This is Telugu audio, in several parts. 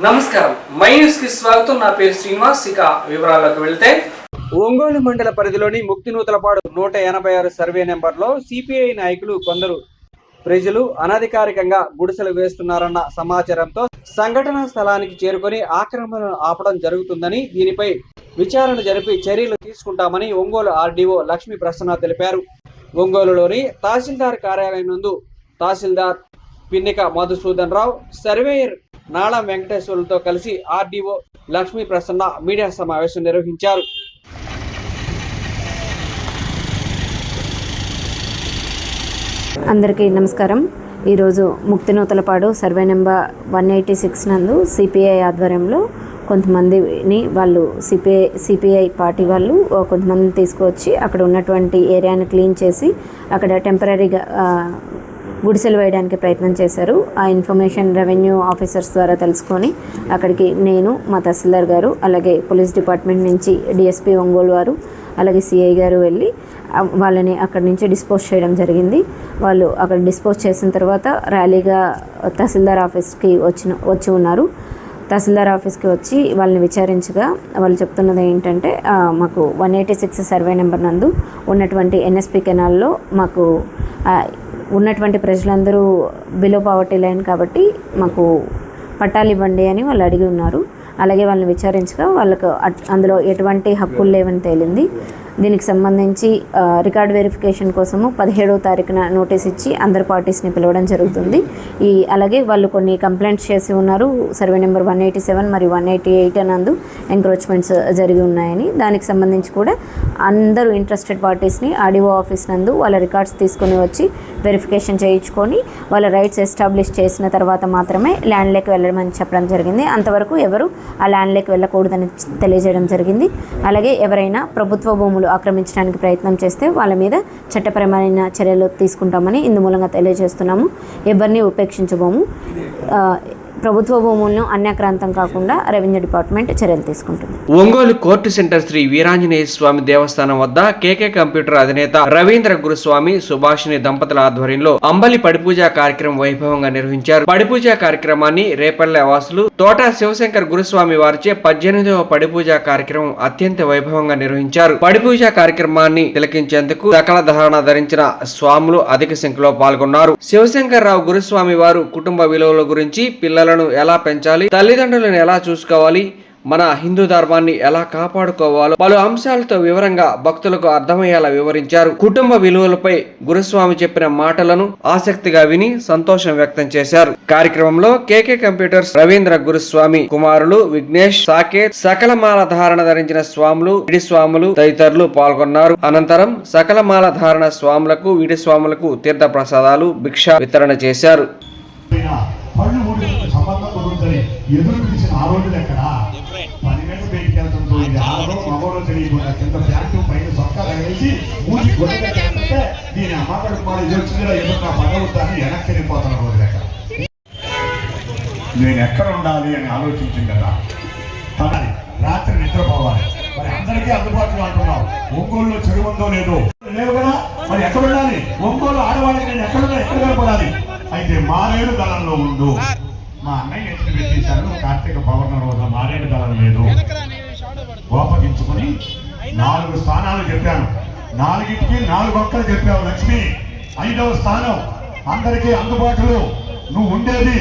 నమస్కారం, మై న్యూస్ కి స్వాగతం. నా పేరు శ్రీనివాస్. ఇక వివరాల్లోకి వెళ్తే, ఒంగోలు మండల పరిధిలోని ముక్తినూతలపాడు 186 సర్వే నెంబర్లో సిపిఐ నాయకులు కొందరు ప్రజలు అనధికారికంగా గుడిసెలు వేస్తున్నారన్న సమాచారంతో సంఘటనా స్థలానికి చేరుకొని ఆక్రమణను ఆపడం జరుగుతుందని, దీనిపై విచారణ జరిపి చర్యలు తీసుకుంటామని ఒంగోలు ఆర్డీఓ లక్ష్మీ ప్రసన్న తెలిపారు. ఒంగోలులోని తహసీల్దార్ కార్యాలయం నందు తహసీల్దార్ పిన్నిక మధుసూదన్ రావు, సర్వేయర్ నాళం వెంకటేశ్వర్లతో కలిసి ఆర్డీఓ లక్ష్మీ ప్రసన్న మీడియా సమావేశం నిర్వహించారు. అందరికీ నమస్కారం. ఈరోజు ముక్తినూతలపాడు సర్వే నెంబర్ 186 నందు సిపిఐ ఆధ్వర్యంలో కొంతమందిని వాళ్ళు సిపిఐ పార్టీ వాళ్ళు కొంతమందిని తీసుకువచ్చి అక్కడ ఉన్నటువంటి ఏరియాని క్లీన్ చేసి అక్కడ టెంపరీగా గుడిసెలు వేయడానికి ప్రయత్నం చేశారు. ఆ ఇన్ఫర్మేషన్ రెవెన్యూ ఆఫీసర్స్ ద్వారా తెలుసుకొని అక్కడికి నేను, మా తహసీల్దార్ గారు, అలాగే పోలీస్ డిపార్ట్మెంట్ నుంచి డిఎస్పీ ఒంగోలు వారు, అలాగే సిఐ గారు వెళ్ళి వాళ్ళని అక్కడి నుంచి డిస్పోజ్ చేయడం జరిగింది. వాళ్ళు అక్కడ డిస్పోజ్ చేసిన తర్వాత ర్యాలీగా తహసీల్దార్ ఆఫీస్కి వచ్చి ఉన్నారు. తహసీల్దార్ ఆఫీస్కి వచ్చి వాళ్ళని విచారించగా వాళ్ళు చెప్తున్నది ఏంటంటే, మాకు 186 సర్వే నెంబర్ నందు ఉన్నటువంటి ఎన్ఎస్పి కెనాల్లో మాకు ఉన్నటువంటి ప్రజలందరూ బిలో పావర్టీ లైన్ కాబట్టి మాకు పట్టాలు ఇవ్వండి అని వాళ్ళు అడిగి ఉన్నారు. అలాగే వాళ్ళని విచారించగా వాళ్ళకు అందులో ఎటువంటి హక్కులు లేవని తేలింది. దీనికి సంబంధించి రికార్డ్ వెరిఫికేషన్ కోసము 17వ తారీఖున నోటీస్ ఇచ్చి అందరు పార్టీస్ని పిలవడం జరుగుతుంది. అలాగే వాళ్ళు కొన్ని కంప్లైంట్స్ చేసి ఉన్నారు. సర్వే నెంబర్ 187 మరియు 188 నందు ఎంక్రోచ్మెంట్స్ జరిగి ఉన్నాయని, దానికి సంబంధించి కూడా అందరూ ఇంట్రెస్టెడ్ పార్టీస్ని ఆర్డీఓ ఆఫీస్ నందు వాళ్ళ రికార్డ్స్ తీసుకొని వచ్చి వెరిఫికేషన్ చేయించుకొని వాళ్ళ రైట్స్ ఎస్టాబ్లిష్ చేసిన తర్వాత మాత్రమే ల్యాండ్లోకి వెళ్ళమని చెప్పడం జరిగింది. అంతవరకు ఎవరు ఆ ల్యాండ్లోకి వెళ్ళకూడదని తెలియజేయడం జరిగింది. అలాగే ఎవరైనా ప్రభుత్వ భూములు ఆక్రమించడానికి ప్రయత్నం చేస్తే వాళ్ళ మీద చట్టపరమైన చర్యలు తీసుకుంటామని ఇందు మూలంగా తెలియజేస్తున్నాము. ఎవరిని ఉపేక్షించబోము. ప్రభుత్వ భూములను అన్యాక్రాంతం కాకుండా రెవెన్యూ డిపార్ట్మెంట్ చర్యలు తీసుకుంటుంది. ఒంగోలు కోర్టు సెంటర్ శ్రీ వీరాంజనేయ స్వామి దేవస్థానం వద్ద కేకే కంప్యూటర్ అధినేత రవీంద్ర గురుస్వామి, సుభాషిణి దంపతుల ఆధ్వర్యంలో అంబలి పడిపూజ కార్యక్రమం వైభవంగా నిర్వహించారు. పడిపూజ కార్యక్రమాన్ని రేపల్లె వాసులు తోట శివశంకర్ గురుస్వామి వారిచే 18వ పడిపూజ కార్యక్రమం అత్యంత వైభవంగా నిర్వహించారు. పడిపూజ కార్యక్రమాన్ని తిలకించేందుకు సకల ధారణ ధరించిన స్వాములు అధిక సంఖ్యలో పాల్గొన్నారు. శివశంకర్ రావు గురుస్వామి వారు కుటుంబ విలువల గురించి, పిల్లలను ఎలా పెంచాలి, తల్లిదండ్రులను ఎలా చూసుకోవాలి, మన హిందూ ధర్మాన్ని ఎలా కాపాడుకోవాలో పలు అంశాలతో వివరంగా భక్తులకు అర్థమయ్యేలా వివరించారు. కుటుంబ విలువలపై గురుస్వామి చెప్పిన మాటలను ఆసక్తిగా విని సంతోషం వ్యక్తం చేశారు. కార్యక్రమంలో కేకే కంప్యూటర్స్ రవీంద్ర గురుస్వామి కుమారులు విఘ్నేష్, సాకేత్, సకలమాల ధారణ ధరించిన స్వాములు, విడి స్వాములు తదితరులు పాల్గొన్నారు. అనంతరం సకలమాల ధారణ స్వాములకు, విడి స్వాములకు తీర్థ ప్రసాదాలు, భిక్ష వితరణ చేశారు. పళ్ళు ఊడికి సంబంధం కుదురుతుంది. ఎదురు పిలిచిన ఆ రోజులు ఎక్కడ 10 గంటలు బయటికి వెళ్తుందో ఇది ఆడో మగోడో తెలియకుండా కింద ప్యాంటు పైన సొక్కా తగిలేసి మూసి గొడ్డగా దీని అమ్మకడుకు మాట ఇది వచ్చిందిరా ఎదురు నా పడవుతాను వెనక్కి వెళ్ళిపోతున్న రోజులు ఎక్కడ. నేను ఎక్కడ ఉండాలి అని ఆలోచించింది కదా. రాత్రి నిద్రపోవాలి. మరి అందరికీ అందుబాటులో అంటున్నావు. ఒంగోలులో చెరువు ఉందో లేదో లేదు కదా. మరి ఎక్కడ ఉండాలి? ఒంగోలు ఆడవాళ్ళకి నేను ఎక్కడున్నా ఎక్కడ కనపడాలి? అయితే మారేడు దళంలో ఉండు. మా అన్నయ్య ఎత్తుకు పెట్టేశారు. కార్తీక పౌర్ణమి రోజు మారేడు దళం లేదు. గోపగించుకుని 4 స్థానాలు చెప్పాను. 4కి 4 ఒక్కలు చెప్పావు లక్ష్మి. 5వ స్థానం అందరికీ అందుబాటులో నువ్వు ఉండేది.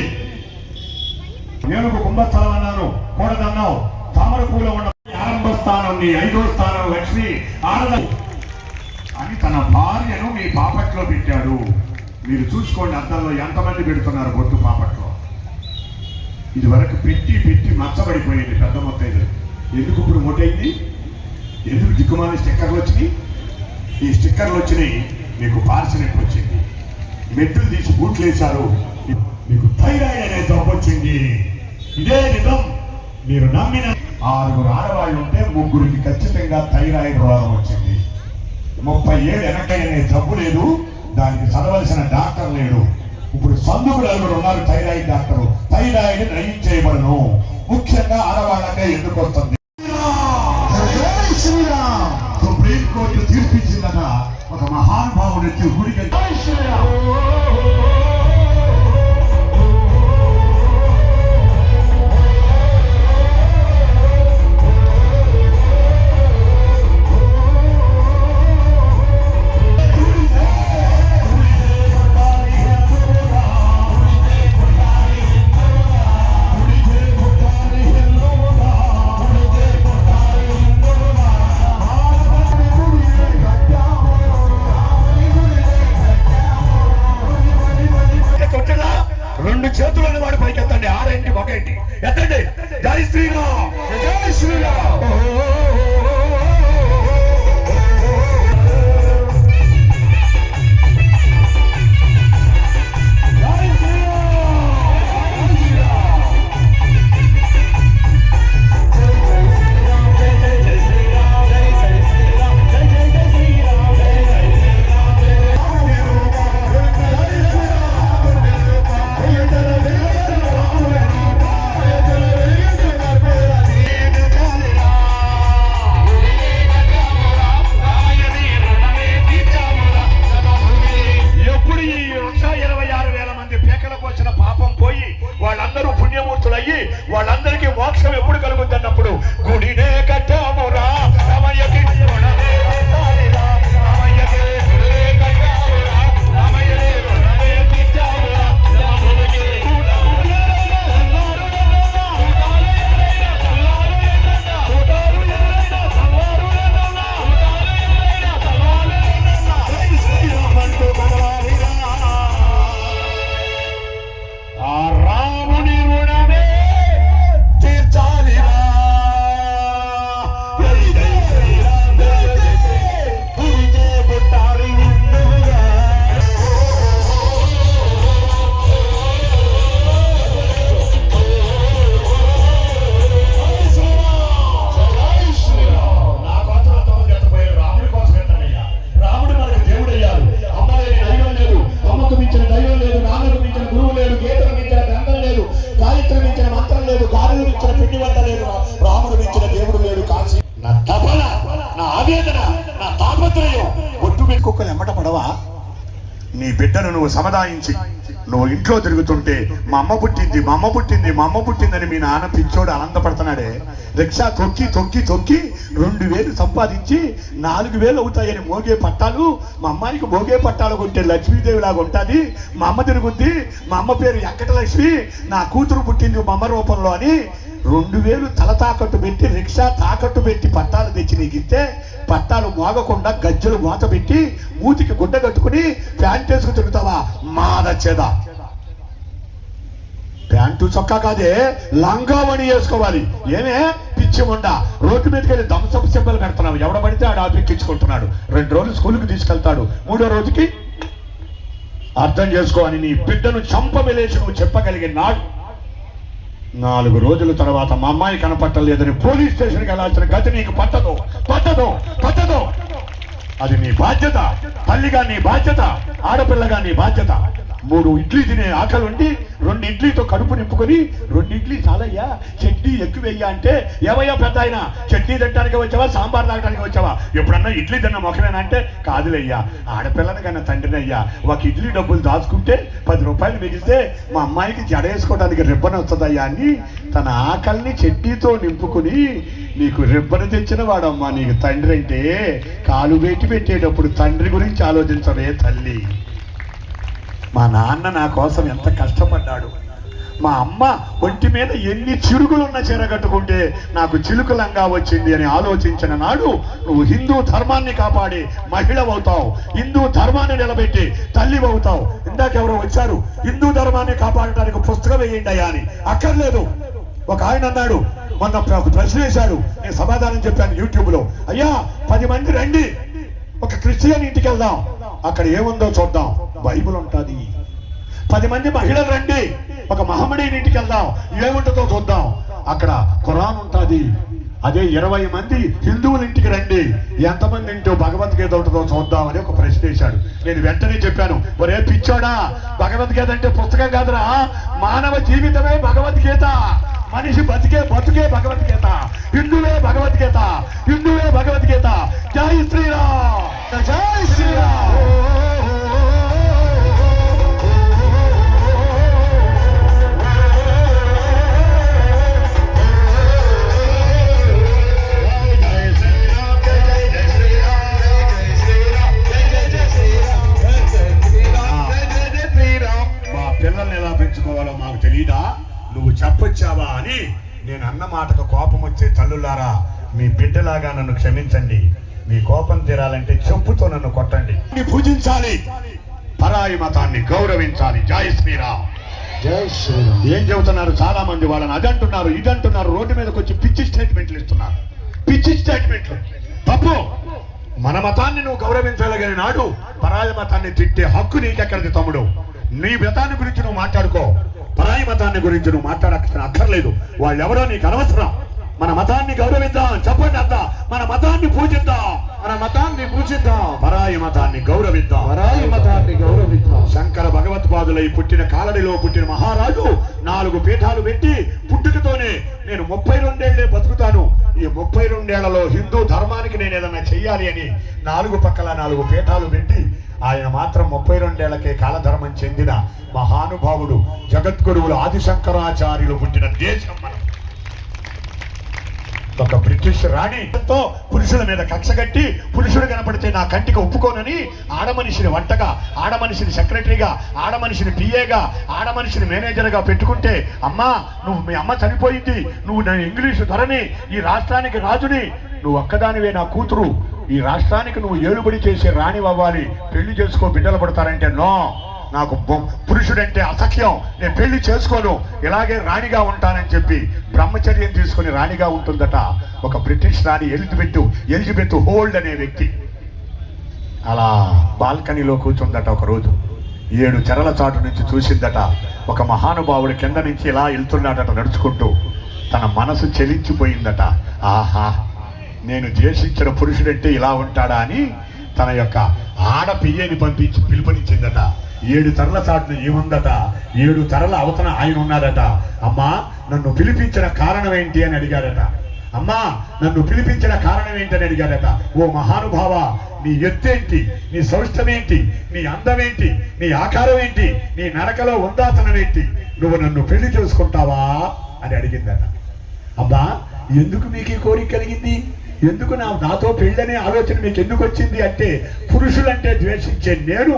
ఏనుగు కుంభస్థలం అన్నారు, కూడదన్నావు. తామర పూల ఉన్న ఆరంభ స్థానం నీ 5వ స్థానం లక్ష్మి ఆడద అని తన భార్యను మీ పాపట్లో పెట్టాడు. మీరు చూసుకోండి అద్దంలో ఎంతమంది పెడుతున్నారు బొట్టు పాపట్లో. ఇది వరకు పెట్టి పెట్టి మచ్చబడిపోయింది పెద్ద మొత్తం. ఎందుకు ఇప్పుడు మొట్టయింది? ఎందుకు దిక్కుమాలి స్టిక్కర్లు వచ్చినాయి? ఈ స్టిక్కర్లు వచ్చినాయి మీకు పార్సనెట్ వచ్చింది. మెట్టులు తీసి బూట్లు వేశారు. మీకు థైరాయిడ్ అనే జబ్బు వచ్చింది. ఇదే నిజం. మీరు నమ్మిన 6 ఆడవాళ్ళు ఉంటే 3కి ఖచ్చితంగా థైరాయిడ్ రోగం వచ్చింది. 30 ఏళ్ళు వెనకనే జబ్బు లేదు. దానికి చదవలసిన డాక్టర్ లేడు. ఇప్పుడు సందుకు 4 ఉన్నారు థైరాయిడ్ డాక్టరు. థైరాయిడ్ నయం చేయబడను. ముఖ్యంగా ఆడవాళ్ళకే ఎందుకు వస్తుంది? సుప్రీం కోర్టు తీర్పిచ్చిందట. ఒక మహానుభావుడు ఎత్తి గుడికి రెండు చేతులను వాడి పైకి ఎత్తండి. ఆరేంటి ఒకటి ఎత్తండి. జై శ్రీరామ్, జై శ్రీరామ్. వాళ్ళందరికీ మోక్షం ఎప్పుడు కలుగుతున్నప్పుడు గుడినే కట్టామురా రామయ్యకి రుణమే కట్టాలిరా, రామయ్యకి గుడినే కట్టామురా, రామయ్యకి రుణమే తీర్చామురా, రాముడికి ఆ రాముని రుణమే తీర్చాలిరా. పుట్టాలి నిన్నుగా. నా కోసం తోడు ఎత్తపోయారు, రాముడి కోసం ఎత్తనయ్యా. రాముడు మనకు దేవుడయ్యారు. అమ్మ లేని దైవం లేదు, అమ్మకు మించిన దైవం లేదు, నాన్నకు మించిన గురువు లేదు, గీతకు మించిన గ్రంథం లేదు, గాయత్రి మించిన మంత్రం లేదు, గాలిని మించిన పిండి వంట లేదు, రాముడు మించిన దేవుడు లేడు. కాశీ నా తపన, నా ఆవేదన, నా తాపత్రయం. ఒట్టు పెట్టుకోకలు ఎమ్మట పడవా? నీ బిడ్డను నువ్వు సముదాయించి నువ్వు ఇంట్లో తిరుగుతుంటే మా అమ్మ పుట్టింది, మా అమ్మ పుట్టింది, మా అమ్మ పుట్టిందని మీ నాన్న పిచ్చోడు ఆనందపడుతున్నాడే. రిక్షా తొక్కి తొక్కి తొక్కి 2000 సంపాదించి 4000 అవుతాయని మోగే పట్టాలు, మా అమ్మాయికి మోగే పట్టాలు కొంటే లక్ష్మీదేవి లాగా ఉంటుంది. మా అమ్మ తిరుగుద్ది, మా అమ్మ పేరు వెంకటలక్ష్మి, నా కూతురు పుట్టింది మా అమ్మ రూపంలో అని 2000 తల తాకట్టు పెట్టి రిక్షా తాకట్టు పెట్టి పట్టాలు తెచ్చి నీకు ఇస్తే పట్టాలు మోగకుండా గజ్జలు మూత పెట్టి మూతికి గుడ్డ కట్టుకుని ప్యాంట్ వేసుకు తిరుగుతావా? మాదచ్చేదా? ప్యాంటు చొక్కా కాదే, లంగావణి వేసుకోవాలి. ఏమే పిచ్చి ఉండ, రోడ్డు మీదకి వెళ్ళి దంసపు సింబల్ పెడుతున్నావు. ఎవడ పడితే ఆడ ఆపెక్కించుకుంటున్నాడు. 2 రోజులు స్కూల్కి తీసుకెళ్తాడు, 3వ రోజుకి అర్థం చేసుకో అని నీ బిడ్డను చంపబెలేసి నువ్వు చెప్పగలిగే నాడు 4 రోజుల తర్వాత మా అమ్మాయి కనపట్టలేదని పోలీస్ స్టేషన్కి వెళ్ళాల్సిన గతి నీకు పట్టదు, పట్టదు, పట్టదు. అది నీ బాధ్యత. తల్లిగా నీ బాధ్యత, ఆడపిల్లగా నీ బాధ్యత. 3 ఇడ్లీ తినే ఆకలి ఉండి 2 ఇడ్లీతో కడుపు నింపుకొని 2 ఇడ్లీ చాలయ్యా, చట్నీ ఎక్కువ వెయ్యా అంటే ఏవయ్యా పెద్ద ఆయన, చట్నీ తినడానికి వచ్చావా, సాంబార్ తాగడానికి వచ్చావా, ఎప్పుడన్నా ఇడ్లీ తిన్న మొక్కలేనా అంటే కాదులయ్యా, ఆడపిల్లని కన్నా తండ్రినయ్యా. ఒక ఇడ్లీ డబ్బులు దాచుకుంటే 10 రూపాయలు మిగిలితే మా అమ్మాయికి జడ వేసుకోవడానికి రిబ్బన్ వస్తుందయ్యా అని తన ఆకలిని చట్నీతో నింపుకుని నీకు రిబ్బన్ తెచ్చిన వాడమ్మా నీకు తండ్రి అంటే. కాలు పెట్టేటప్పుడు తండ్రి గురించి ఆలోచించవే తల్లి. మా నాన్న నా కోసం ఎంత కష్టపడ్డాడు. మా అమ్మ ఒంటి మీద ఎన్ని చిరుగులున్న చీర కట్టుకుంటే నాకు చిలుకలంగా వచ్చింది అని ఆలోచించిన నాడు నువ్వు హిందూ ధర్మాన్ని కాపాడి మహిళవవుతావు, హిందూ ధర్మాన్ని నిలబెట్టి తల్లి అవుతావు. ఇందాకెవరో వచ్చారు, హిందూ ధర్మాన్ని కాపాడటానికి పుస్తకం వేయండి అయ్యా అని. అక్కర్లేదు. ఒక ఆయన అన్నాడు, మొన్న ఒక ప్రశ్న వేశాడు, నేను సమాధానం చెప్పాను యూట్యూబ్లో. అయ్యా 10 మంది రండి, ఒక క్రిస్టియన్ ఇంటికి వెళ్దాం, అక్కడ ఏముందో చూద్దాం. బైబిల్ ఉంటుంది. 10 మంది మహిళలు రండి, ఒక మహమ్మడీని ఇంటికి వెళ్దాం, ఏముంటుందో చూద్దాం, అక్కడ ఖురాన్ ఉంటుంది. అదే 20 మంది హిందువుల ఇంటికి రండి, ఎంతమంది ఇంటో భగవద్గీత ఉంటుందో చూద్దాం అని ఒక ప్రశ్న వేశాడు. నేను వెంటనే చెప్పాను, ఒరే పిచ్చోడా, భగవద్గీత అంటే పుస్తకం కాదురా, మానవ జీవితమే భగవద్గీత. మనిషి బతికే బతుకే భగవద్గీత. హిందువే భగవద్గీత, హిందువే భగవద్గీత. జై శ్రీరామ్, జై శ్రీరామ్. పిల్లల్ని ఎలా పెంచుకోవాలో మాకు తెలీదా? నువ్వు చెప్పొచ్చావా అని నేను అన్న మాటకు కోపం వచ్చే తల్లులారా, మీ బిడ్డలాగా నన్ను క్షమించండి. మీ కోపం తీరాలంటే చెప్పుతో నన్ను కొట్టండి. పూజించాలి, పరాయి మతాన్ని గౌరవించాలి. జై శ్రీరామ్. జై శ్రీరామ్. ఏం చెబుతున్నారు చాలా మంది, వాళ్ళని అదంటున్నారు ఇదంటున్నారు, రోడ్డు మీదకి వచ్చి పిచ్చి స్టేట్మెంట్లు ఇస్తున్నారు. పిచ్చి స్టేట్మెంట్లు తప్పు. మన మతాన్ని నువ్వు గౌరవించగలిగిన నాడు పరాయి మతాన్ని తిట్టే హక్కు నీకెక్కడిది తమ్ముడు. నీ మతాన్ని గురించి నువ్వు మాట్లాడుకో, పరాయి మతాన్ని గురించి నువ్వు అక్కర్లేదు. వాళ్ళు ఎవరో నీకు అనవసరం. మన మతాన్ని గౌరవిద్దాం, చెప్పండి అంతా, మన మతాన్ని పూజిద్దాం, మన మతాన్ని పూజిద్దాం, పరాయి మతాన్ని గౌరవిద్దాం, పరాయి మతాన్ని గౌరవిద్దాం. శంకర భగవత్పాదులై పుట్టిన కాలడిలో పుట్టిన మహారాజు 4 పీఠాలు పెట్టి పుట్టుకతోనే నేను 32 బతుకుతాను, ఈ 32 హిందూ ధర్మానికి నేను ఏదన్నా చెయ్యాలి అని 4 పక్కల 4 పీఠాలు పెట్టి ఆయన మాత్రం 32 కాలధర్మం చెందిన మహానుభావుడు. జగద్గురువులు ఆదిశంకరాచార్యులు పుట్టిన దేశం మనం. ఒక బ్రిటిష్ రాణితో పురుషుల మీద కక్ష కట్టి, పురుషుడు కనపడితే నా కంటికి ఒప్పుకోనని ఆడమనిషిని వంటగా, ఆడమనిషిని సెక్రటరీగా, ఆడమనిషిని పిఏగా, ఆడమనిషిని మేనేజర్గా పెట్టుకుంటే, అమ్మా నువ్వు మీ అమ్మ చనిపోయింది, నువ్వు నా ఇంగ్లీషు ధరని, ఈ రాష్ట్రానికి రాజుని, నువ్వు ఒక్కదానివే నా కూతురు, ఈ రాష్ట్రానికి నువ్వు ఏలుబడి చేసే రాణి అవ్వాలి, పెళ్లి చేసుకో బిడ్డలు పడతారంటే నో, నాకు పురుషుడంటే అసఖ్యం, నేను పెళ్లి చేసుకోను, ఇలాగే రాణిగా ఉంటానని చెప్పి బ్రహ్మచర్యం తీసుకుని రాణిగా ఉంటుందట ఒక బ్రిటిష్ రాణి ఎలిజబెత్ హోల్డ్ అనే వ్యక్తి. అలా బాల్కనీలో కూర్చుందట. ఒకరోజు 7 తెరల చాటు నుంచి చూసిందట ఒక మహానుభావుడు కింద నుంచి ఇలా వెళ్తున్నాడట నడుచుకుంటూ. తన మనసు చెలించిపోయిందట. ఆహా, నేను ద్వేషించిన పురుషుడంటే ఇలా ఉంటాడా అని తన యొక్క ఆడ పియ్యని పంపించి పిలుపునిచ్చిందట. 7 తెరల చాటును ఏముందట, 7 తెరల అవతన ఆయన ఉన్నాడట. అమ్మా నన్ను పిలిపించిన కారణం ఏంటి అని అడిగాడట. అమ్మా నన్ను పిలిపించిన కారణం ఏంటి అని అడిగాడట. ఓ మహానుభావ, నీ ఎత్తేంటి, నీ సౌష్ఠమేంటి, నీ అందమేంటి, నీ ఆకారం ఏంటి, నీ నడకలో ఉందాతనం ఏంటి, నువ్వు నన్ను పెళ్లి చేసుకుంటావా అని అడిగిందట. అమ్మా ఎందుకు మీకు ఈ కోరిక కలిగింది, ఎందుకు నాతో పెళ్ళనే ఆలోచన మీకు ఎందుకు వచ్చింది అంటే, పురుషులంటే ద్వేషించే నేను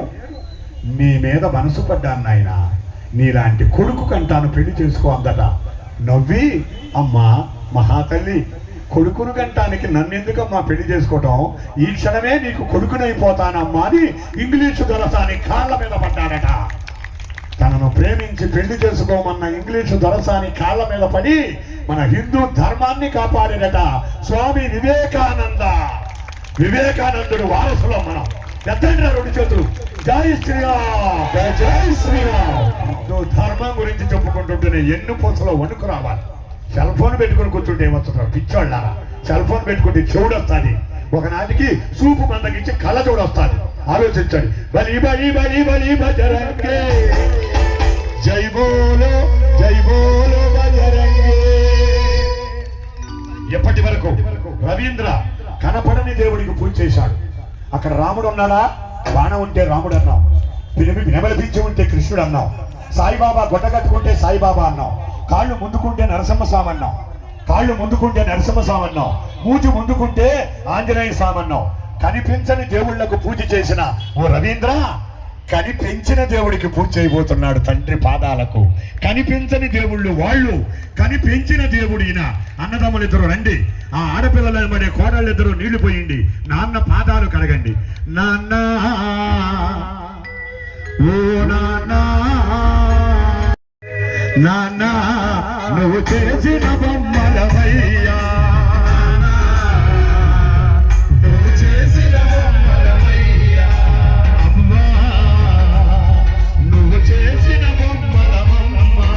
నీ మీద మనసు పడ్డాను నాయన, నీలాంటి కొడుకు కంటాను, పెళ్లి చేసుకో అందట. నవ్వి అమ్మా మహాతల్లి, కొడుకును కంటానికి నన్నెందుకమ్మా పెళ్లి చేసుకోవటం, ఈ క్షణమే నీకు కొడుకునైపోతానమ్మా అని ఇంగ్లీషు దొరసాని కాళ్ళ మీద పడ్డాడట. తనను ప్రేమించి పెళ్లి చేసుకోమన్న ఇంగ్లీషు దొరసాని కాళ్ళ మీద పడి మన హిందూ ధర్మాన్ని కాపాడేదట స్వామి వివేకానంద. వివేకానందుడు వారసులో మనం. ఎత్తండి 2 చేతులు, జై శ్రీరామ్, జై శ్రీరామ్. నువ్వు ధర్మం గురించి చెప్పుకుంటుంటేనే ఎన్ను పూసలో వణుకు రావాలి. సెల్ ఫోన్ పెట్టుకుని కూర్చుంటే ఏమొస్తుంటారు పిచ్చోళ్ళారా. సెల్ ఫోన్ పెట్టుకుంటే చెవుడు వస్తుంది, ఒకనాటికి సూపు మందకించి కళ్ళ చెవుడు వస్తుంది. ఆలోచించండి. బలి బలి బలి బలి బజరంగే, జై బోలో బజరంగే. ఎప్పటి వరకు రవీంద్ర కనపడని దేవుడికి పూజ చేశాడు. అక్కడ రాముడు ఉన్నాడా, బాణం ఉంటే రాముడు అన్నాం, నెమలి పింఛం ఉంటే కృష్ణుడు అన్నాం, సాయిబాబా గొడ్డ కట్టుకుంటే సాయిబాబా అన్నాం, కాళ్ళు ముందుకుంటే నరసింహస్వామి అన్నాం, మూతి ముందుకుంటే ఆంజనేయ స్వామి అన్నాం. కనిపించని దేవుళ్లకు పూజ చేసిన ఓ రవీంద్ర, కనిపించిన దేవుడికి పూజ చేయబోతున్నాడు తండ్రి పాదాలకు. కనిపించని దేవుళ్ళు వాళ్ళు, కనిపించిన దేవుడిన అన్నదమ్ములిద్దరు రండి, ఆ ఆడపిల్లలు పడే కోడళ్ళిద్దరూ నీళ్లు పోయింది, నాన్న పాదాలు కడగండి. నాన్న ఓ నాన్న, నాన్న నువ్వు చేసిన బొమ్మలవయ్యా, నువ్వు చేసిన బొమ్మలవయ్యా, అమ్మా నువ్వు చేసిన బొమ్మలవమ్మా.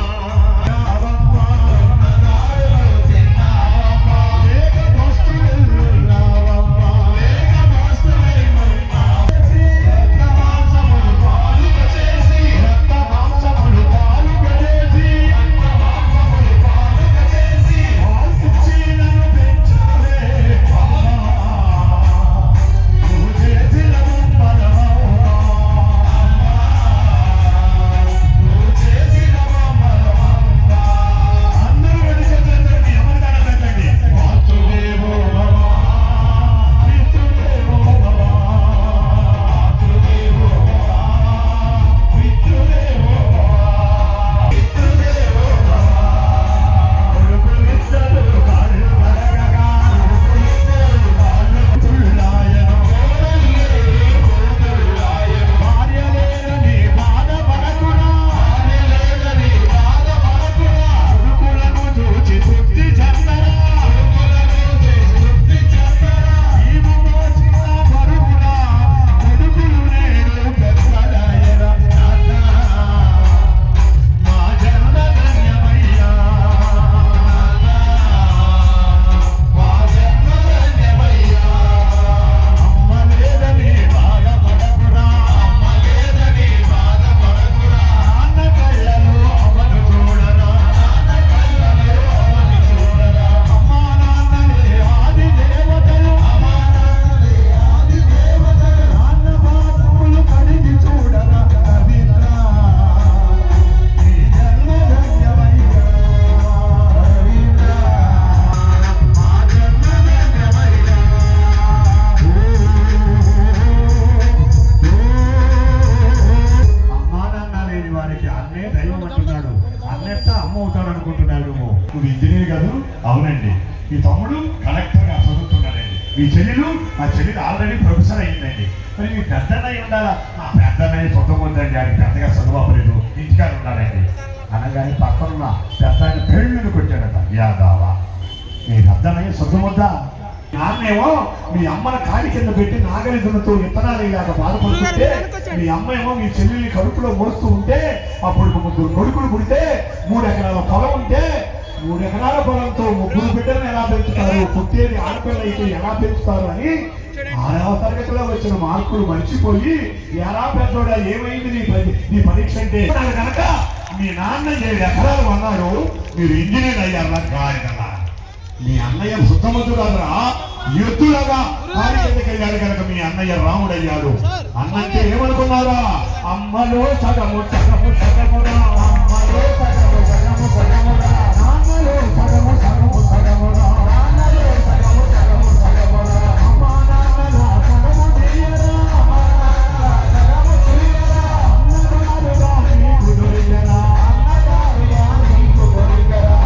అనుకుంటున్నాడు, అన్నట్ట అమ్మ అవుతాడు అనుకుంటున్నాడు. నువ్వు ఇంజనీర్ కాదు? అవునండి. ఈ తమ్ముడు కలెక్టర్ గా చదువుతున్నాడండి. మీ చెల్లెలు, మా చెల్లెలు ఆల్రెడీ ప్రొఫెసర్ అయిందండి. మరి మీ పెద్దన్నయ్య ఉండాలా? మా పెద్దన్నయ్య చదువుకుందండి, ఆయన పెద్దగా చదువుకోలేదు, ఇంటికాడ ఉన్నాడండి అనగానే పక్కనున్న పెద్ద ఆయన పెళ్ళిని కొట్టాడట. యాదావా, మీ పెద్దన్నయ్య చదువుద్దా? నాన్నేమో మీ అమ్మని కాడి కింద పెట్టి నాగలి దున్నుతూ విత్తనాలు ఇలాగ బాధపడుతుంటే, మీ అమ్మ ఏమో మీ చెల్లెల్ని కడుపులో మోస్తూ ఉంటే, అప్పుడు 3 కొడుకులు పుడితే 3 ఎకరాల పొలం ఉంటే, 3 ఎకరాల పొలంతో 3 బిడ్డలను ఎలా పెంచుతారు, పుట్టేది ఆడపిల్ల అయితే ఎలా పెంచుతారు అని 6వ తరగతిలో వచ్చిన మార్కులు మర్చిపోయి, ఎలా పెద్దోడా ఏమైంది నీ పరీక్ష అంటే కనుక మీ నాన్న 7 ఎకరాలు అన్నాడు, మీరు ఇంజనీర్ అయ్యారా గాడిదలా. మీ అన్నయ్య శుద్ధమతుడు కాదురా, యుద్ధులాగా కాడి కిందకి వెళ్ళాడు కనుక మీ అన్నయ్య రాముడు అయ్యాడు. అన్నంటే ఏమనుకున్నారా? అమ్మలో సగము సగము సగమురా, అమ్మలో సగము సగము సగమురా, నాన్నలో సగము సగము సగమురా, నాన్నలో సగము సగము సగమురా, అమ్మ నాన్నలో సగము చెయ్యరా, సగము చెయ్యరా, అన్నగారుగా నీకు దొరికరా, అన్నగారుగా నీకు దొరికరా,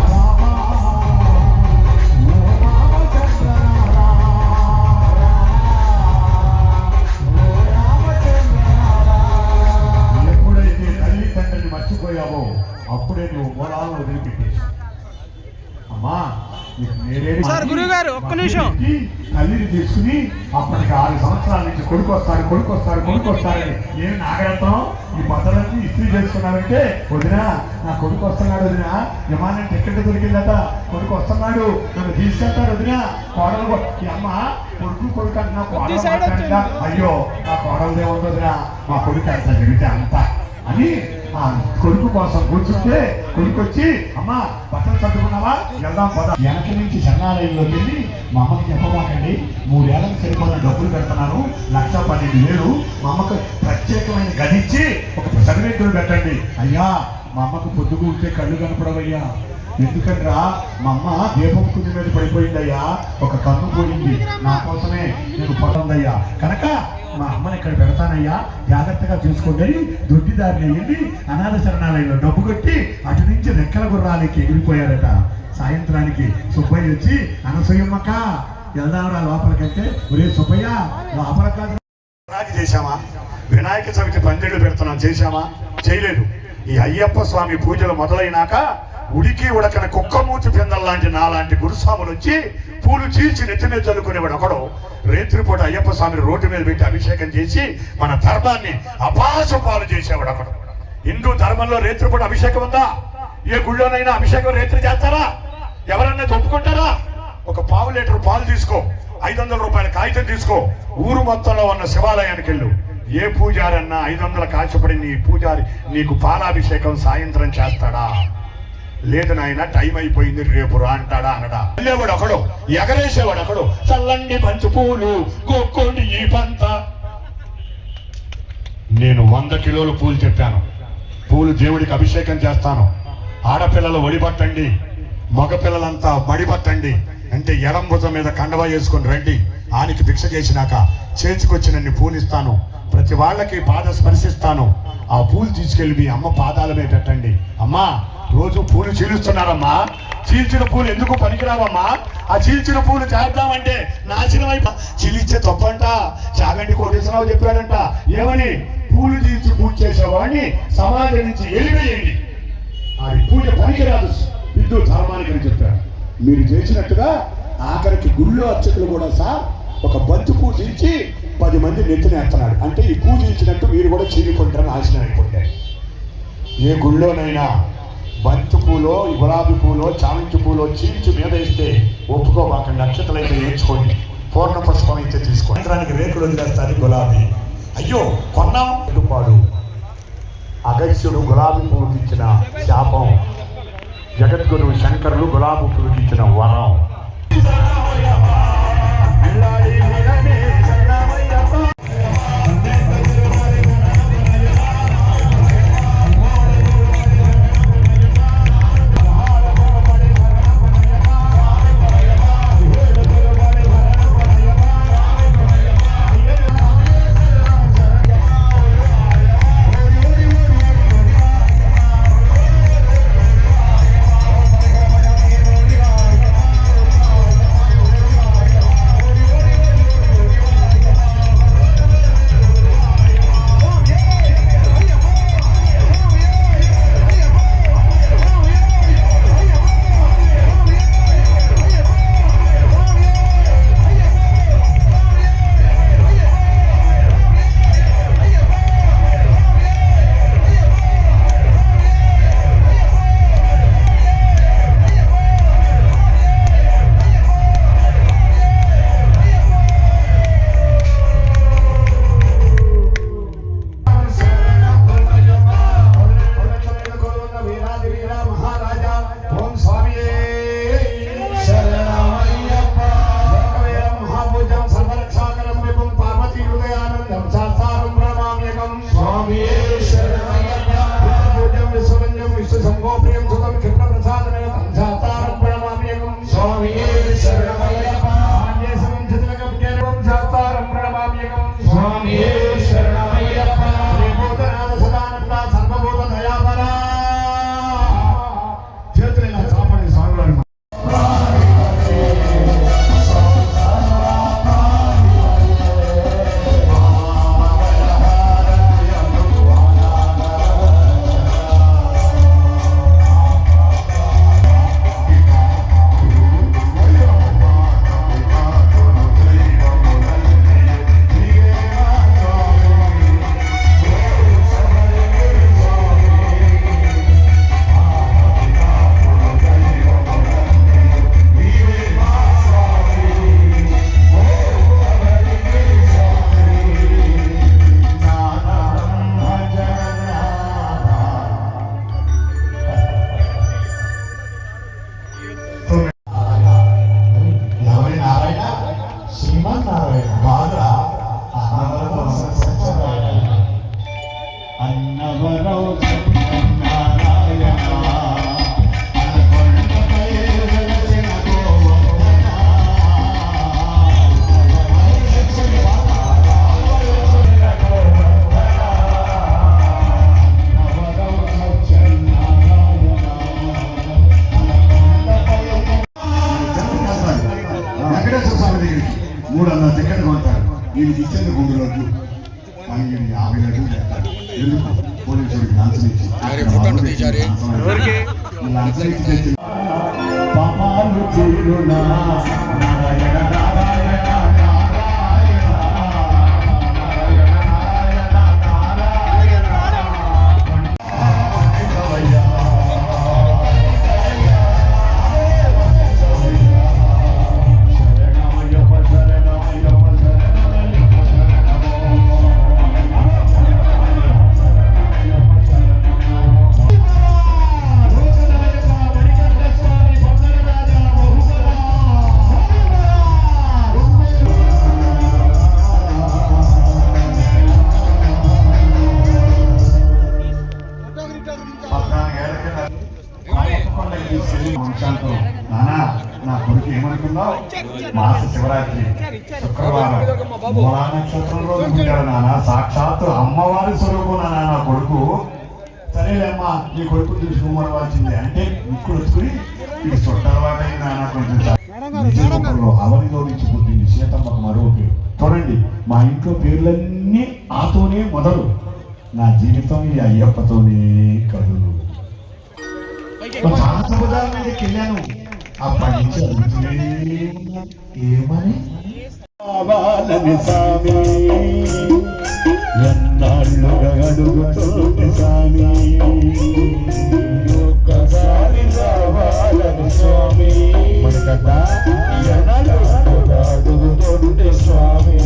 మర్చిపోయావో అప్పుడే నువ్వు మూలాలను వదిలిపెట్టేశావు. అమ్మా, గురుగారు ఒక్క నిమిషం. తల్లిని తీసుకుని అప్పటికి 6 సంవత్సరాల నుంచి కొడుకు వస్తాడని ఏమి నాగరత్నం ఈ బట్టలన్నీ ఇస్త్రీ చేసుకున్నావంటే, వదినా నా కొడుకు వస్తున్నాడు వదినా, విమానం టికెట్ దొరికిందట, కొడుకు వస్తున్నాడు, నన్ను తీసుకెళ్తాడు వదినా. కోడలు ఈ అమ్మ కొడుకు అంటున్నా, కోడలు మాట్లాడిందా? అయ్యో నా కోడలదే ఉంది వదినా, మా కొడుకు అంత జరిగితే అంత అని ఆ కొడుకు కోసం కూర్చుంటే, కొడుకు వచ్చి అమ్మ బట్టలు చదువుకున్నావా, వెళ్దాం పద. వెనక నుంచి శరణాలయంలోకి వెళ్ళి, మా అమ్మకి చెప్పమాకండి, 3 ఏళ్ళకి సరిపోయిన డబ్బులు పెడుతున్నాను, 1,12,000, మా అమ్మకు ప్రత్యేకమైన గదిచ్చి ఒక సర్వేకులు పెట్టండి. అయ్యా, మా అమ్మకు పొద్దుగూరితే కళ్ళు కనపడవయ్యా, ఎందుకంట్రా మా అమ్మ దీపం కుంది మీద పడిపోయిందయ్యా, ఒక కన్ను పోయింది, నా కోసమే నేను పొందయ్యా, కనుక మా అమ్మని ఇక్కడ పెడతానయ్యా, జాగ్రత్తగా చూసుకోండి. దొడ్డిదారిని వెళ్ళి అనాథ శరణాలయంలో డబ్బు కొట్టి అటు నుంచి రెక్కల గుర్రాలకి ఎగిరిపోయారట. సాయంత్రానికి సుబ్బయ్య వచ్చి, అనసూయమ్మక్క వెళ్దాంరా లోపలికంటే, ఒరే సుబ్బయ్య లోపల కాదు రాజు చేశామా, వినాయక చవితి పందిళ్ళు పెడుతున్నాం చేశామా? చేయలేదు. ఈ అయ్యప్ప స్వామి పూజలు మొదలైనాక ఉడికి ఉడకన కుక్కమూతి పిందల్లాంటి నాలాంటి గురుస్వాములు వచ్చి పూలు చీల్చి నెత్తి మీద చల్లుకునేవాడు ఒకడు. రేత్రిపూట అయ్యప్ప స్వామిని రోడ్డు మీద పెట్టి అభిషేకం చేసి మన ధర్మాన్ని అపాసపాలు చేసేవాడు ఒకడు. హిందూ ధర్మంలో రేత్రిపూట అభిషేకం ఉందా? ఏ గుళ్ళోనైనా అభిషేకం రేత్రి చేస్తారా? ఎవరన్నా ఒప్పుకుంటారా? ఒక 1/2 లీటర్ పాలు తీసుకో, 500 రూపాయల కాగితం తీసుకో, ఊరు మొత్తంలో ఉన్న శివాలయానికి వెళ్ళు. ఏ పూజారన్నా 500 కాచపడి నీ పూజారి నీకు పాలాభిషేకం సాయంత్రం చేస్తాడా? లేదు నాయన, టైం అయిపోయింది, రేపు రా అంటాడా? అనడా? వెళ్ళేవాడు ఒకడు, ఎగరేసేవాడు ఒకడు, చల్లండి పంచు పూలు గోక్కోండి ఈ పంత. నేను 100 కిలోలు పూలు చెప్పాను. పూలు దేవుడికి అభిషేకం చేస్తాను. ఆడపిల్లలు ఒడిపట్టండి, మగపిల్లలంతా మడిపట్టండి అంటే ఎడం భుజం మీద కండవా వేసుకొని రండి. ఆనికి భిక్ష చేసినాక చేతికొచ్చినన్ని పూలు ఇస్తాను, ప్రతి వాళ్ళకి పాద స్పర్శిస్తాను. ఆ పూలు తీసుకెళ్ళి మీ అమ్మ పాదాల మీద పెట్టండి. అమ్మా, రోజు పూలు చీలుస్తున్నారమ్మా, చీల్చిన పూలు ఎందుకు పనికిరావమ్మా? ఆ చీల్చిన పూలు చేద్దామంటే నాశనం అయిపో. చీలిచ్చే తప్పంట, చాగండి కోటేశ్వరరావు చెప్పాడంట. ఏమని? పూలు చీల్చి పూజ చేసేవాడిని సమాజం నుంచి ఎలివేయండి, అది పూజ పనికిరాదు హిందూ ధర్మానికి అని చెప్పాడు. మీరు చేసినట్టుగా ఆఖరికి గుళ్ళో అర్చకులు కూడా సార్ ఒక బంతి పూజ ఇచ్చి 10 మంది నెత్తినేస్తున్నాడు అంటే ఈ పూజ ఇచ్చినట్టు మీరు కూడా చీలుకుంటారని నాశనం అయిపోతాయి. ఏ గుళ్ళోనైనా బంతి పూలో, గులాబీ పూలో, చామంతి పూలో చీల్చి మీద వేస్తే ఒప్పుకోబాకండి. నక్షత్రాలైతే నేర్చుకోండి, పూర్ణ పుష్పం అయితే తీసుకోండి. సాయంత్రానికి రేకులు వదిలేస్తుంది గులాబీ. అయ్యో కొన్నాం పాడు. అగస్త్యుడు గులాబీ పువ్వుకి ఇచ్చిన శాపం, జగద్గురు శంకరులు గులాబీ పువ్వుకి ఇచ్చిన వరం. వీడికి ఇచ్చేది 2 రోజులు కానీ వీడు 50 రోజులు చేస్తాడు. ఎందుకు పోలీసుడికి లంచం ఇచ్చి లంచం ఇచ్చి తెచ్చి పాపాలు తీరునా నారాయణ నారాయణ నా కొడుకు ఏమనుకున్నావు? మాస శివరాత్రి శుక్రవారం మూలా నక్షత్రం రోజు పుట్టాడు నాన్న. సాక్షాత్తు అమ్మవారి స్వరూపం నా కొడుకు. సరేలేమ్మా నీ కొడుకు చూసుకోమనవలసిందే అంటే ఇప్పుడు వచ్చుకుని ఇది చుట్టాలవాడై నాన్న కొంచెం అవనిలో నుంచి పుట్టింది సీతమ్మకు మరో పేరు. చూడండి మా ఇంట్లో పేర్లన్నీ ఆతోనే మొదలు. నా జీవితం ఈ అయ్యప్పతోనే కదులు. సముదాయం మీదకి వెళ్ళాను. అప్పటి నుంచి అడుగుతూనే ఏమని కావాలని సామి ఎన్నాళ్ళుగా అడుగుతుంది సామి ఒక్కసారి కావాలని స్వామి మనకట ఎన్నాళ్ళుగా అడుగుతుంది స్వామి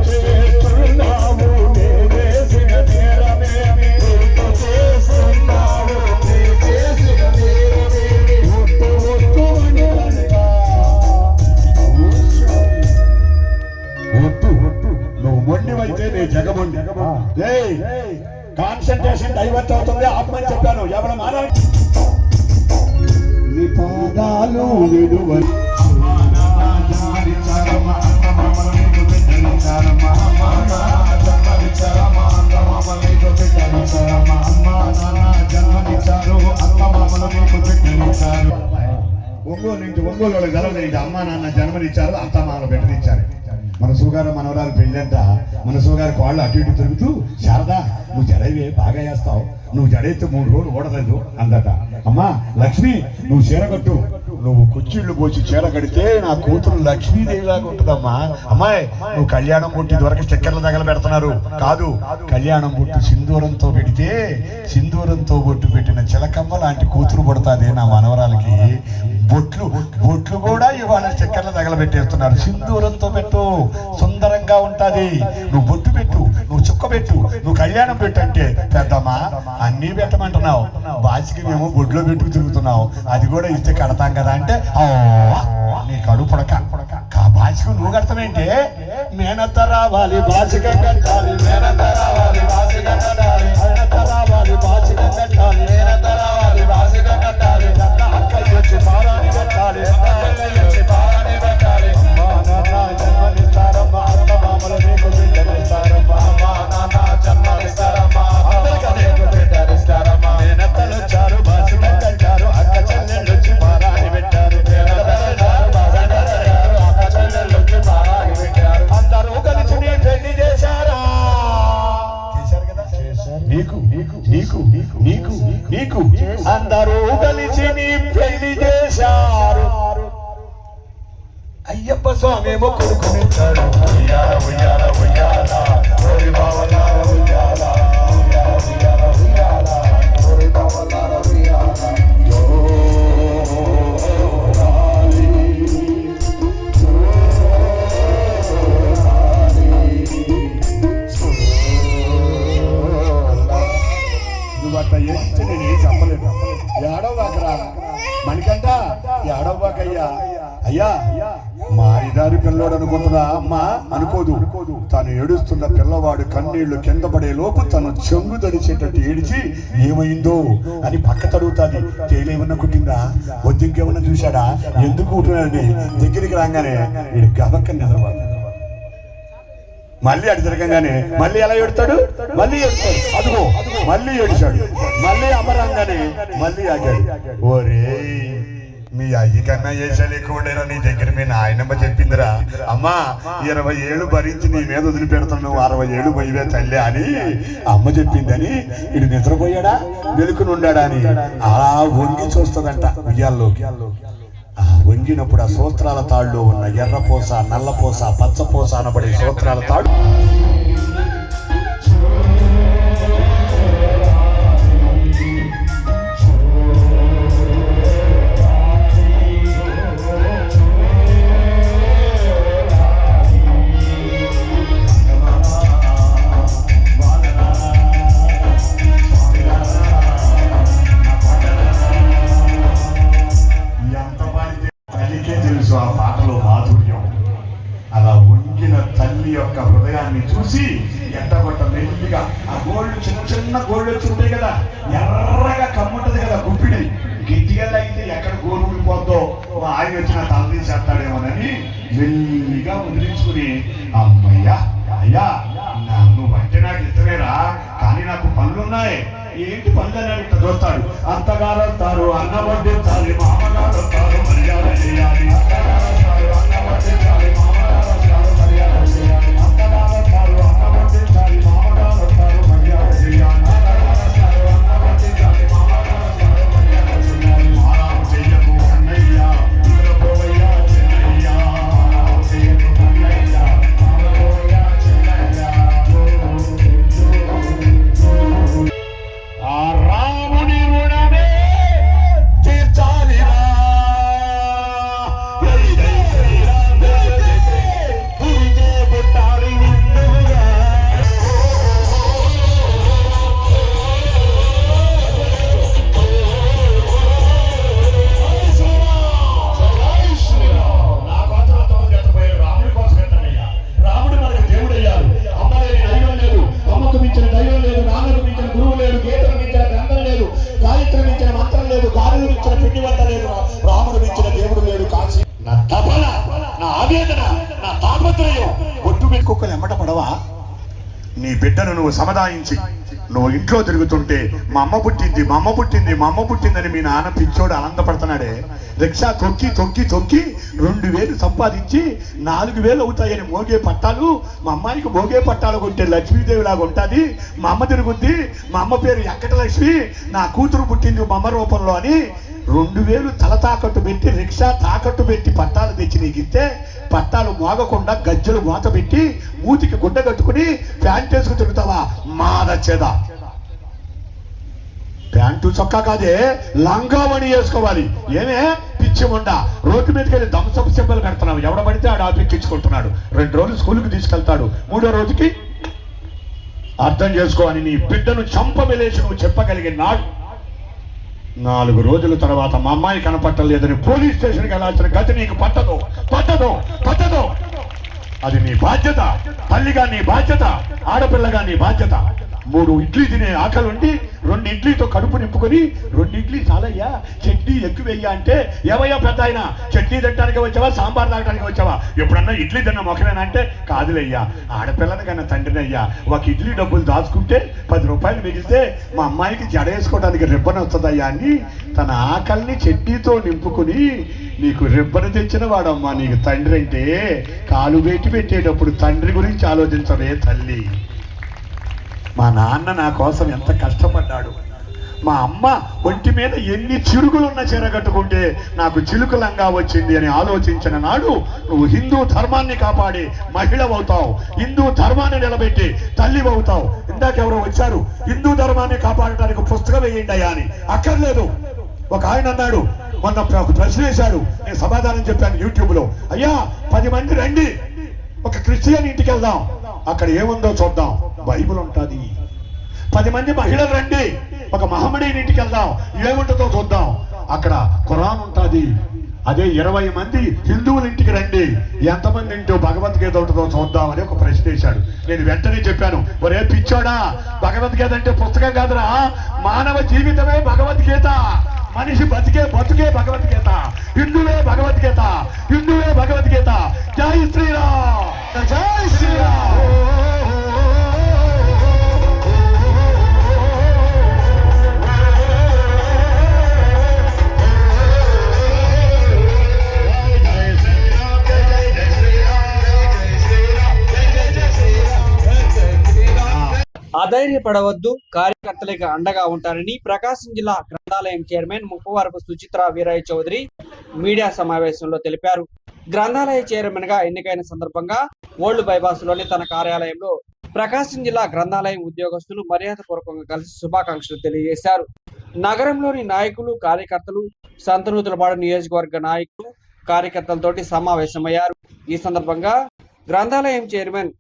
చేస్తున్నావు నేనేసిన నేరమేమి చేస్తున్నావు చేసిన నేరమేమి ఒట్టు నువ్వు మొండివైతే నీ జగమొండి. కాన్సన్ట్రేషన్ డైవర్ట్ అవుతుంది ఆపమని చెప్పాను. ఎవరు మారా నీ పాదాలు విడువని ఒంగోలు నుంచి ఒంగోలు గలవలేదు. అమ్మా నాన్న జన్మనిచ్చారు, అత్త మామలు పెట్టనిచ్చారు. మన సూగారు మనవరాలు పెళ్ళంట. మన సూగారు కాళ్ళు అటు ఇటు తిరుగుతూ శారదా నువ్వు జడవే బాగా వేస్తావు, నువ్వు జడైతే 3 రోజులు ఓడలేదు అందట. అమ్మా లక్ష్మి నువ్వు చీర కట్టు, నువ్వు కుచ్చిళ్ళు పోసి చీర కడితే నా కూతురు లక్ష్మీదేవిలాగా ఉంటుందమ్మా. అమ్మాయి నువ్వు కళ్యాణం పుట్టి ఇదివరకు స్టిక్కర్లు తగల పెడుతున్నారు కాదు, కళ్యాణం పుట్టి సింధూరంతో పెడితే సింధూరంతో బొట్టు పెట్టిన చిలకమ్మ లాంటి కూతురు పుడతాది నా మనవరాలకి. బొట్లు కూడా ఇవాళ స్టిక్కర్లు తగలబెట్టేస్తున్నారు. సింధూరంతో పెట్టు సుందరంగా ఉంటది. నువ్వు బొట్టు పెట్టు, నువ్వు చుక్క పెట్టు, నువ్వు కళ్యాణం పెట్టు అంటే పెద్దమ్మా అన్నీ పెట్టమంటున్నావు. బాచికి మేము బొడ్లో పెట్టుకు తిరుగుతున్నావు, అది కూడా ఇస్తే కడతాం కదా అంటే నీ కడుపుడక బాచికు నువ్వు కడతావేంటే? మేనత్త రావాలి బాచిక కట్టాలి, మేనత్త రావాలి బాచిక కట్టాలి, మేనత్త రావాలి బాచిక కట్టాలి, మేనత్త రావాలి బాచిక కట్టాలి, అక్క వచ్చి పారాని కట్టాలి, వచ్చి పారాని పెట్టాలి. అమ్మా నాన్న జన్మనిస్తారమ్మా, అత్త మామలు నీకు బిడ్డనిస్తారమ్మా, అమ్మా నాన్న జన్మనిస్తారమ్మా, అందరికీ నీకు బిడ్డనిస్తారమ్మా. మేనత్తలు వచ్చారు బాచిక కట్టారు, అక్క చెల్లెళ్ళు వచ్చి పారాని పెట్టారు, అక్క చెల్లెళ్ళు వచ్చి పారాని పెట్టారు. అందరూ కలిసి నీ పెళ్లి చేశారా? చేశారు కదా. నీకు నీకు నీకు నీకు నీకు అందరూ కలిసి నీ పెళ్లి చేశారు. అయ్యప్ప స్వామి కొడుకునిచ్చాడు. ఉయ్యాల ఉయ్యాల ఉయ్యాల ఓరి బావలార ఉయ్యాల ఉయ్యాల ఉయ్యాల ఉయ్యాల ఓరి బావలార ఉయ్యాల నువ్వు అట్లా ఏడిస్తే నేను ఏం చెప్పలేదు. ఏడవబాకరా మణికంట, ఏడవబాకయ్యా. అయ్యా మారిదారి పిల్లోడు అనుకుంటుందా అమ్మా? అనుకోదు. తను ఏడుస్తున్న పిల్లవాడు కన్నీళ్లు కింద పడే లోపు తను చెంగు తడిచేటట్టు ఏడిచి ఏమైందో అని పక్క తడుగుతాది. తేలేమన్నా కుట్టిందా, వద్దింకేమన్నా చూశాడా, ఎందుకు కుట్టినాడని దగ్గరికి రాగానే వీడు గబక్కని నిద్రపడతాడు. మళ్ళీ అటు తిరగంగానే మళ్ళీ ఎలా ఏడుతాడు, మళ్ళీ ఏడుతాడు. అదిగో మళ్ళీ ఏడిచాడు. మళ్ళీ అమరంగానే మళ్ళీ ఆగాడు. ఓరే మీ అయ్యి కన్నా ఏసాలు ఎక్కువ ఉండేరా నీ దగ్గర మీ నాయనమ్మ చెప్పిందిరా, అమ్మా 20 ఏళ్ళు భరించి నీ మీద వదిలిపెడతాను, నువ్వు 60 ఏళ్ళు పోయివే తల్లి అని అమ్మ చెప్పిందని ఇడు నిద్రపోయాడా వెలుకునుండాడా అని అలా వంగి చూస్తుందంట ఉయ్యాల్లోకి. ఆ వంగినప్పుడు ఆ సూత్రాల తాళ్ళు ఉన్న ఎర్రపూస, నల్లపూస, పచ్చపూస అనబడే సూత్రాల తాడు తెలుసు ఆ పాటలో మాధుర్యం. అలా వంగిన తల్లి యొక్క హృదయాన్ని చూసి ఎట్టగొట్ట మెల్లిగా ఆ గోళ్ళు చిన్న చిన్న గోళ్ళు వచ్చి ఉంటాయి కదా, ఎర్రగా కమ్ముంటది కదా గుప్పిడి, గట్టిగా అయితే ఎక్కడ గోలు ఊడిపోద్దో ఆయన వచ్చిన తల తీసేస్తాడేమోనని మెల్లిగా వదిలించుకుని, అమ్మయ్యా అయ్యా నువ్వు అంటే నాకు ఇష్టమేరా, కానీ నాకు పనులున్నాయి. ఏంటి పనులు అని ఇట్లా చూస్తాడు. అత్తగారు వస్తారు, అన్న వడ్డించాలి, మామగారు వస్తారు, మర్యాద చేయాలి. అత్తగారు వస్తారు, అన్న వడ్డించాలి, మామగారు వస్తారు, మర్యాద చేయాలి. అత్తగారు వస్తారు, అన్న వడ్డించాలి, మామగారు వస్తారు, మర్యాద చేయాలి. అత్తగారు వస్తారు, అన్న వడ్డించాలి, మామగారు వస్తారు, మర్యాద చేయాలి. మారాము చెయ్యకు అన్నయ్య, నిద్రపోవయ్యా చిన్నయ్య, మారాము చెయ్యకు అన్నయ్య, నిద్రపోవయ్యా చిన్నయ్య. ఆ రాముని రుణమే తీర్చాలిరా, పుట్టాలి నిండుగా. నా కోసం ఎత్తపోయాడు, రాముడి కోసం ఎత్తనయ్యా. రాముడు మనకు దేవుడయ్యారు. అమ్మ లేని దైవం లేదు, అమ్మకు మించిన దైవం లేదు, నాన్నకు మించిన గురువు లేడు, గీతకు మించిన గ్రంథం లేదు, గాయత్రి మించిన మంత్రం లేదు, గాలిని మించిన పిండి వంట లేదు, రాముడు మించిన దేవుడు లేడు. కాశీ నా తపన, నా ఆవేదన, నా తాపత్రయం ఒట్టు పెట్టుకోకలు ఎమ్మట పడవా? నీ బిడ్డను నువ్వు సముదాయించి నువ్వు ఇంట్లో తిరుగుతుంటే మా అమ్మ పుట్టింది, మా అమ్మ పుట్టింది, మా అమ్మ పుట్టిందని మీ నాన్న పిచ్చోడు ఆనందపడుతున్నాడే. రిక్షా తొక్కి తొక్కి తొక్కి 2000 సంపాదించి 4000 అవుతాయని మోగే పట్టాలు, మా అమ్మాయికి మోగే పట్టాలు కొంటే లక్ష్మీదేవి లాగా ఉంటుంది. మా అమ్మ తిరుగుద్ది, మా అమ్మ పేరు వెంకటలక్ష్మి, నా కూతురు పుట్టింది మా అమ్మ రూపంలో అని 2000 తల తాకట్టు పెట్టి, రిక్షా తాకట్టు పెట్టి పట్టాలు తెచ్చి నీకు ఇస్తే పట్టాలు మోగకుండా గజ్జలు మూత పెట్టి మూతికి గుడ్డ కట్టుకుని ప్యాంట్ వేసుకు తిరుగుతావా? మాదచ్చేదా ప్యాంటు చొక్కా కాదే, లంగావణి వేసుకోవాలి. ఏమే పిచ్చి ఉండ, రోడ్డు మీదకి వెళ్ళి దంసపు సింబల్ పెడుతున్నావు, ఎవడ పడితే ఆడ ఆపెక్కించుకుంటున్నాడు. 2 రోజులు స్కూల్కి తీసుకెళ్తాడు, 3వ రోజుకి అర్థం చేసుకో అని నీ బిడ్డను చంపబెలేసి నువ్వు చెప్పగలిగే నాడు 4 రోజుల తర్వాత మా అమ్మాయి కనపట్టలేదని పోలీస్ స్టేషన్కి వెళ్ళాల్సిన గతి నీకు పట్టదు పట్టదు పట్టదు. అది నీ బాధ్యత, తల్లిగా నీ బాధ్యత, ఆడపిల్లగా నీ బాధ్యత. 3 ఇడ్లీ తినే ఆకలి ఉండి 2 ఇడ్లీతో కడుపు నింపుకొని 2 ఇడ్లీ చాలయ్యా, చట్నీ ఎక్కువ వెయ్యా అంటే, ఏవయ్యా పెద్ద ఆయన చట్నీ తినడానికి వచ్చావా, సాంబార్ తాగడానికి వచ్చావా, ఎప్పుడన్నా ఇడ్లీ తిన్న మొక్కలేనా అంటే, కాదులయ్యా ఆడపిల్లని కన్నా తండ్రినయ్యా, ఒక ఇడ్లీ డబ్బులు దాచుకుంటే 10 రూపాయలు మిగిలితే మా అమ్మాయికి జడ వేసుకోవడానికి రిబ్బన్ వస్తుందయ్యా అని తన ఆకలిని చట్నీతో నింపుకుని నీకు రిబ్బన్ తెచ్చిన వాడమ్మా నీకు తండ్రి అంటే. కాలు పెట్టి పెట్టేటప్పుడు తండ్రి గురించి ఆలోచించవే తల్లి. మా నాన్న నా కోసం ఎంత కష్టపడ్డాడు, మా అమ్మ ఒంటి మీద ఎన్ని చిరుగులున్న చీర కట్టుకుంటే నాకు చిలుకలంగా వచ్చింది అని ఆలోచించిన నాడు నువ్వు హిందూ ధర్మాన్ని కాపాడి మహిళవవుతావు, హిందూ ధర్మాన్ని నిలబెట్టి తల్లి అవుతావు. ఇందాకెవరో వచ్చారు, హిందూ ధర్మాన్ని కాపాడటానికి పుస్తకం వేయండి అయ్యా అని. అక్కర్లేదు. ఒక ఆయన అన్నాడు, మొన్న ప్రశ్న వేశాడు, నేను సమాధానం చెప్పాను యూట్యూబ్లో. అయ్యా 10 మంది రండి, ఒక క్రిస్టియన్ ఇంటికి వెళ్దాం, అక్కడ ఏముందో చూద్దాం. బైబిల్ ఉంటుంది. 10 మంది మహిళలు రండి, ఒక మహమ్మడీని ఇంటికి వెళ్దాం, ఏముంటుందో చూద్దాం, అక్కడ ఖురాన్ ఉంటుంది. అదే 20 మంది హిందువుల ఇంటికి రండి, ఎంతమంది ఇంటో భగవద్గీత ఉంటుందో చూద్దాం అని ఒక ప్రశ్న వేశాడు. నేను వెంటనే చెప్పాను, ఒరే పిచ్చోడా, భగవద్గీత అంటే పుస్తకం కాదురా, మానవ జీవితమే భగవద్గీత. మనిషి బతుకే భగవద్గీత. హిందువే భగవద్గీత, హిందువే భగవద్గీత. జై శ్రీరామ్, జై శ్రీరామ్. అధైర్యపడవద్దు, కార్యకర్తలకు అండగా ఉంటారని ప్రకాశం జిల్లా గ్రంథాలయం చైర్మన్ ముప్పవరపు సుచిత్ర వీరయ్య చౌదరి మీడియా సమావేశంలో తెలిపారు. గ్రంథాలయ చైర్మన్ గా ఎన్నికైన సందర్భంగా ఓల్డ్ బైపాస్ లోని తన కార్యాలయంలో ప్రకాశం జిల్లా గ్రంథాలయం ఉద్యోగస్తులు మర్యాదపూర్వకంగా కలిసి శుభాకాంక్షలు తెలియజేశారు. నగరంలోని నాయకులు, కార్యకర్తలు, సంతనూతలపాడు నియోజకవర్గ నాయకులు, కార్యకర్తలతోటి సమావేశమయ్యారు. ఈ సందర్భంగా గ్రంథాలయం చైర్మన్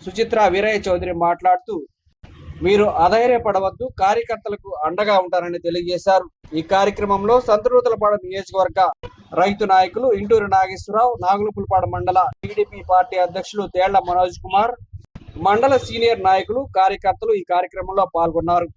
సుచిత్ర వీరయ్య చౌదరి మాట్లాడుతూ, మీరు అధైర్యపడవద్దు, కార్యకర్తలకు అండగా ఉంటారని తెలియజేశారు. ఈ కార్యక్రమంలో సంతనూతలపాడు నియోజకవర్గ రైతు నాయకులు ఇంటూరు నాగేశ్వరరావు, నాగులపులపాడు మండల టీడీపీ పార్టీ అధ్యక్షులు తేళ్ల మనోజ్ కుమార్, మండల సీనియర్ నాయకులు, కార్యకర్తలు ఈ కార్యక్రమంలో పాల్గొన్నారు.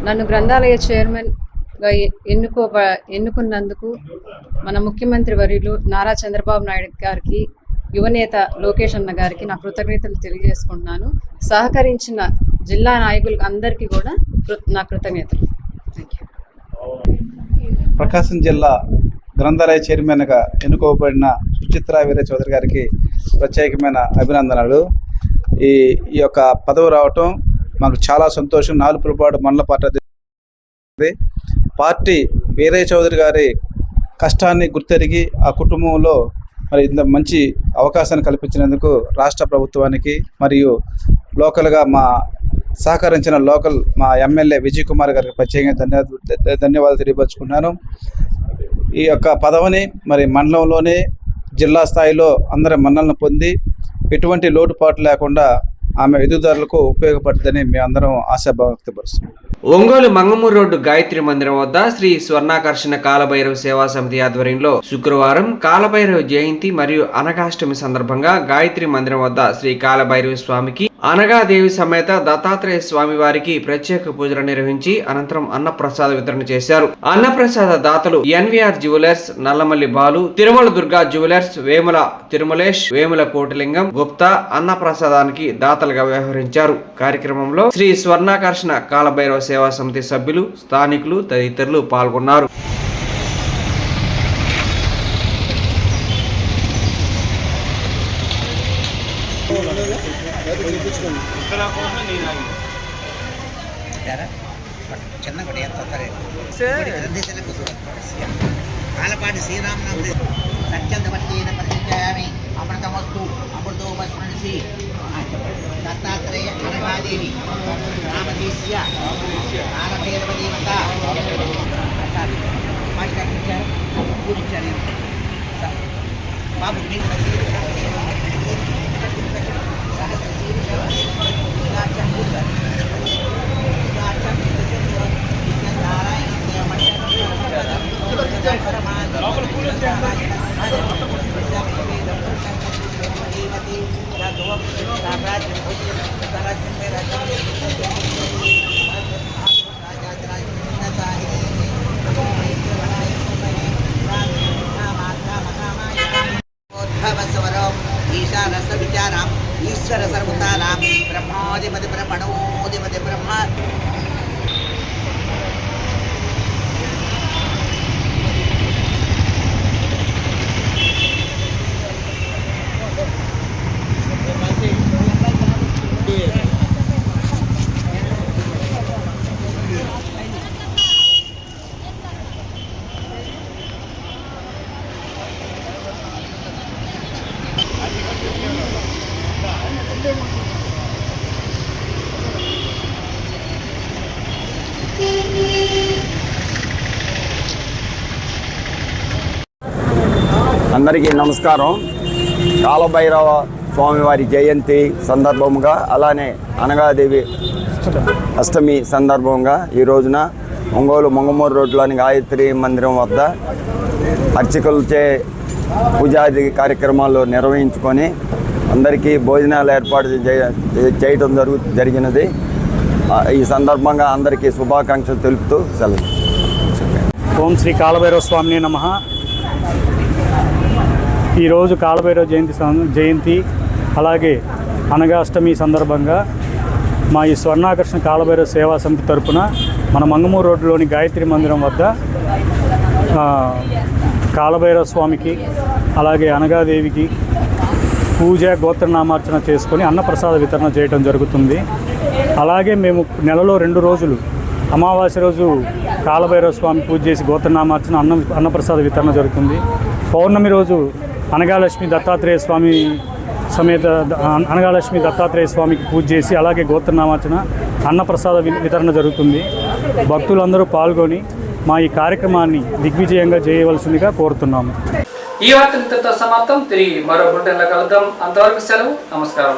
నన్ను గ్రంథాలయ చైర్మన్గా ఎన్నుకున్నందుకు మన ముఖ్యమంత్రి వర్యులు నారా చంద్రబాబు నాయుడు గారికి, యువనేత లోకేష్ అన్న గారికి నా కృతజ్ఞతలు తెలియజేసుకుంటున్నాను. సహకరించిన జిల్లా నాయకులకు అందరికీ కూడా నా కృతజ్ఞతలు. Thank you. ప్రకాశం జిల్లా గ్రంథాలయ చైర్మన్గా ఎన్నుకోబడిన సుచిత్ర వీరయ్య చౌదరి గారికి ప్రత్యేకమైన అభినందనలు. ఈ యొక్క పదవి రావటం మాకు చాలా సంతోషం. నాలుపులపాడు మండల పార్టీ వీరయ్య చౌదరి గారి కష్టాన్ని గుర్తెరిగి ఆ కుటుంబంలో మరి ఇంత మంచి అవకాశాన్ని కల్పించినందుకు రాష్ట్ర ప్రభుత్వానికి మరియు లోకల్గా సహకరించిన మా ఎమ్మెల్యే విజయ్ కుమార్ గారికి ప్రత్యేకంగా ధన్యవాదాలు తెలియపరుచుకుంటున్నాను. ఈ యొక్క పదవిని మరి మండలంలోనే జిల్లా స్థాయిలో అందరి మన్నలను పొంది ఎటువంటి లోటుపాటు లేకుండా ఆమె ఎదుగుదలకు ఉపయోగపడుతుందని మేమందరం ఆశాభావం వ్యక్తపరుస్తున్నాం. ఒంగోలు మంగమూరు రోడ్డు గాయత్రి మందిరం వద్ద శ్రీ స్వర్ణాకర్షణ కాలభైరవ సేవా సమితి ఆధ్వర్యంలో శుక్రవారం కాలభైరవ జయంతి మరియు అనగాష్టమి సందర్భంగా గాయత్రి మందిరం వద్ద శ్రీ కాలభైరవ స్వామికి, అనగాదేవి సమేత దత్తాత్రేయ స్వామి వారికి ప్రత్యేక పూజలు నిర్వహించి అనంతరం అన్నప్రసాద వితరణ చేశారు. అన్నప్రసాద దాతలు NVR jewellers, Nallamalli Balu, Tirumala Durga jewellers, Vemula Tirumalesh, Vemula Kotilingam Gupta అన్నప్రసాదానికి దాతలుగా వ్యవహరించారు. కార్యక్రమంలో శ్రీ స్వర్ణాకర్షణ కాలభైరవ సేవా సమితి సభ్యులు, స్థానికులు తదితరులు పాల్గొన్నారు. కాలపాటి శ్రీరామనామ సత్యంతపట్టేన పరిచయామి అమృతమస్తు అమృతోపస్మృసి దత్తాత్రేయ అనగాదేవి రామదేశ్య కాలభైరవదేవత పూజించాను బాబు ఈశ్వర సర్వతానాం బ్రహ్మాదిపతి బ్రహ్మణోదిపతి బ్రహ్మ అందరికీ నమస్కారం. కాలభైరవ స్వామివారి జయంతి సందర్భంగా అలానే అనగాదేవి అష్టమి సందర్భంగా ఈ రోజున ఒంగోలు మంగమూరు రోడ్లోని గాయత్రి మందిరం వద్ద అర్చకులచే పూజాది కార్యక్రమాలు నిర్వహించుకొని అందరికీ భోజనాలు ఏర్పాటు చేయడం జరిగినది. ఈ సందర్భంగా అందరికీ శుభాకాంక్షలు తెలుపుతూ సెలవు. ఓం శ్రీ కాలభైరవ స్వామిని నమః. ఈరోజు కాలభైరవ జయంతి అలాగే అనగాష్టమి సందర్భంగా మా ఈ స్వర్ణాకర్షణ కాలభైరవ సేవా సమితి తరపున మన మంగమూరు రోడ్డులోని గాయత్రి మందిరం వద్ద కాలభైరవ స్వామికి అలాగే అనగాదేవికి పూజ గోత్రనామార్చన చేసుకొని అన్నప్రసాద వితరణ చేయడం జరుగుతుంది. అలాగే మేము నెలలో 2 రోజులు అమావాస్య రోజు కాలభైరవ స్వామి పూజ చేసి గోత్రనామార్చన అన్నప్రసాద వితరణ జరుగుతుంది. పౌర్ణమి రోజు అనగాలక్ష్మి దత్తాత్రేయ స్వామి సమేత అనగాలక్ష్మి దత్తాత్రేయ స్వామికి పూజ చేసి అలాగే గోత్రనామార్చన అన్నప్రసాద వితరణ జరుగుతుంది. భక్తులందరూ పాల్గొని మా ఈ కార్యక్రమాన్ని దిగ్విజయంగా చేయవలసిందిగా కోరుతున్నాము. ఈ వార్త ఇంతటితో సమాప్తం. తిరిగి మరో బులెటిన్లో కలుద్దాం. అంతవరకు సెలవు. నమస్కారం.